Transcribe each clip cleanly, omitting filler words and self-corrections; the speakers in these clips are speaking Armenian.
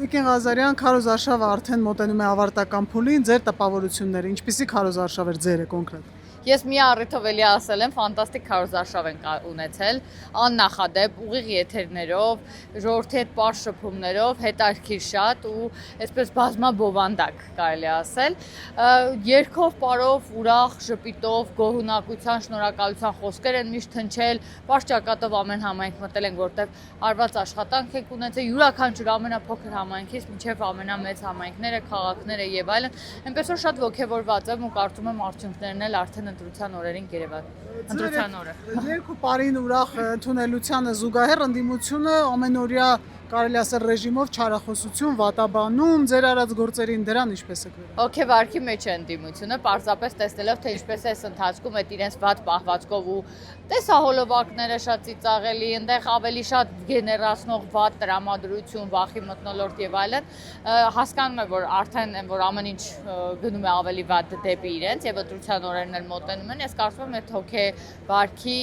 Տիկին Ղազարյան, քարոզարշավը արդեն մոտենում է ավարտական փուլին, ձեր տպավորությունները, ինչպիսի քարոզարշավ էր ձերը կոնկրետ։ Ես մի առիթով էլի ասել եմ, ֆանտաստիկ քարոզարշավ ենք ունեցել, աննախադեպ, ուղիղ եթերներով, ժողովրդի հետ պարզ շփումներով, հետաքրքիր շատ ու այսպես բազմաբովանդակ կարելի ասել։ Երգով, պարով, ուրախ, ժպիտով, գոհունակության, շնորհակալության խոսքեր են միշտ հնչել, պարզ ճակատով ամեն համայնք մտել ենք, որտեղ արված աշխատանք ենք ունեցել, յուրաքանչյուր ամենափոքր համայնքից մինչև ամենամեծ համայնքները, քաղաքները եւ այլն։ Այնպես որ շատ ոգևորված եմ ու կարծում եմ արդյունքներն էլ արդեն ընտրության օրերին կերևան։ Ընտրության օրը։ Երկու պարին ուրախ ընդունելությանը զուգահեռ ընդդիմությունը ամենօրյա կարելի ասել ռեժիմով չարախոսություն, վատաբանում, ձեր արած գործերին դրան ինչպես եք վերաբերվում։ Օքեվարքի մեջ է ընդդիմությունը, պարզապես տեսնելով թե ինչպես է ընթացքում այդ իրենց վատ պահվածքով ու տեսահոլովակները շատ ծիծաղելի, այնտեղ ավելի շատ գեներացնող վատ տրամադրություն, վախի մթնոլորտ եւ այլն, հասկանում եմ, որ արդեն որ ամեն ինչ գնում է ավելի վատ դեպի իրենց եւ ընտրության օրերն էլ մոտենում են, ես կարծում եմ այդ հոգեվարքի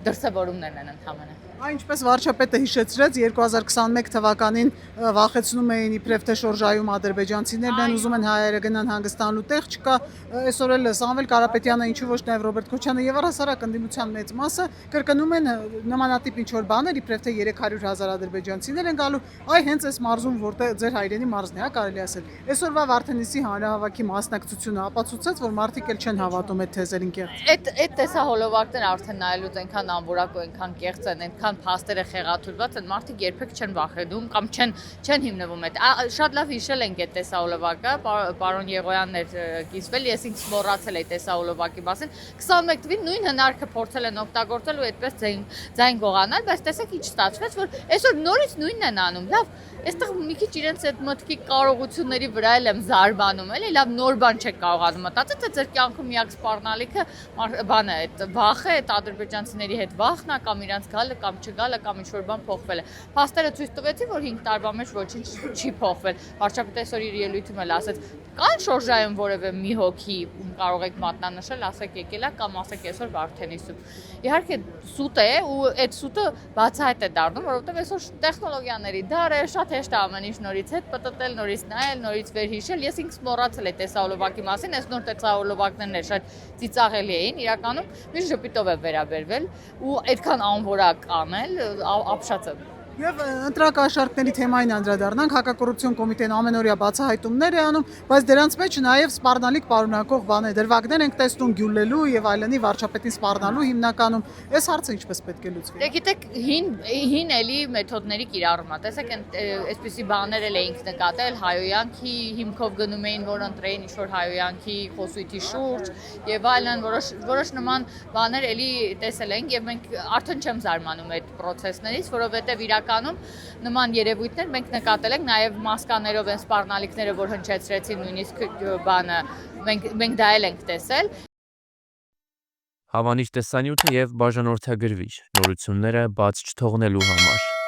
դրսևորումներն են ընդհանրապես։ Այն ինչպես վարչապետը հիշեցրեց 2021 թվականին վախեցնում էին իբրև թե շորժայում ադրբեջանցիներն են ուզում են հայերը գնան հանգստանալու տեղ չկա, այսօր էլ Սամվել Կարապետյանը ինչու ոչ նաև Ռոբերտ Քոչյանը եւ առհասարակ ընդդիմության մեծ մասը կրկնում են նմանատիպ ինչ որ բաներ իբրև թե 300,000 ադրբեջանցիներ են գալու, այ հենց այս մարզում որտեղ ձեր հայրենի մարզն է, հա կարելի ասել։ Այսօրվա Վարդենիսի հանրահավաքի մասնակցությունը ապացուցեց, որ մարդիկ էլ չեն հավատում այդ թեզերին կեղծ։ Այդ տեսահոլովակները արդեն նայելուց այնքան անորակ ու այնքան կեղծ են, այնքան փաստերը խեղաթյուրված են, մարդիկ երբեք չեն վախենում կամ չեն հիմնվում այդ։ Շատ լավ հիշել ենք այդ տեսահոլովակը, պարոն Եղոյանն էր կիսվել, ես ինքս մոռացել էի տեսահոլովակի մասին։ 21 թվին նույն հնարքը փորձել են օգտագործել ու այդպես ձայն գողանալ, բայց տեսեք ինչ ստացվեց, որ այսօր նորից նույնն են անում։ Լավ, այստեղ մի քիչ իրենց այդ մտքի կարողությունների վրա էլ եմ զարմանում, էլի լավ նոր բան չեք կարողանում մտածել, թե ձեր կյանքում միակ սպառնալիքը բանը է, այդ վախը, այդ ադրբեջանցիների հետ վախն է կամ իրանց գալը կամ չգալը կամ ինչ-որ բան փոխվել է։ Փաստերը ցույց տվեցին, որ 5 տարվա մեջ ոչինչ չի փոխվել։ Վարչապետը այսօր իր ելույթում էլ ասեց, կան շորժայում որևէ մի հոգի, ում կարող եք մատնանշել, ասեք եկել է կամ ասեք այսօր Վարդենիսում։ Իհարկե սուտ է ու այդ սուտը բացահայտ է դառնում, որովհետև այսօր տեխնոլոգիաների դար է, շատ հեշտ է ամեն ինչ նորից հետ պտտել, նորից նայել, նորից վերհիշել։ Ես ինքս մոռացել եմ տեսահոլովակի մասին, այս նոր տեսահոլովակներն էլ շատ ծիծաղելի էին, իրականում միշտ ժպիտով է վերաբերվել ու այդքան անորակ անել, ապշած եմ։ Եվ ընտրակաշառքների թեմային անդրադառնանք, հակակոռուպցիոն կոմիտեն ամենօրյա բացահայտումներ է անում, բայց դրանց մեջ նաև սպառնալիք պարունակող բաներ, դրվագներ ենք տեսնում գյուլելու եւ այլնի վարչապետին սպառնալու հիմնականում։ Այս հարցը ինչպես պետք է լուծվի։ Դե գիտեք, հին էլի մեթոդների կիրառումա։ Տեսեք, այսպիսի բաներ էլ էինք նկատել, հայոյանքի հիմքով գնում էին, որ ընտրեին ինչ-որ հայոյանքի խոսույթի շուրջ եւ այլն, որոշ նման բաներ էլի տեսել ենք եւ մենք արդեն չեմ զարմանում այդ process-ներից, որովհետեւ իրականում նման երևույթներ մենք նկատել ենք նաև մասկաներով են սպառնալիքները, որ հնչեցրեցին նույնիսկ բանը, մենք դա էլ ենք տեսել։ Հավանիչ տեսանյութը եւ բաժանորդագրվիչ նորությունները բաց չթողնելու համար։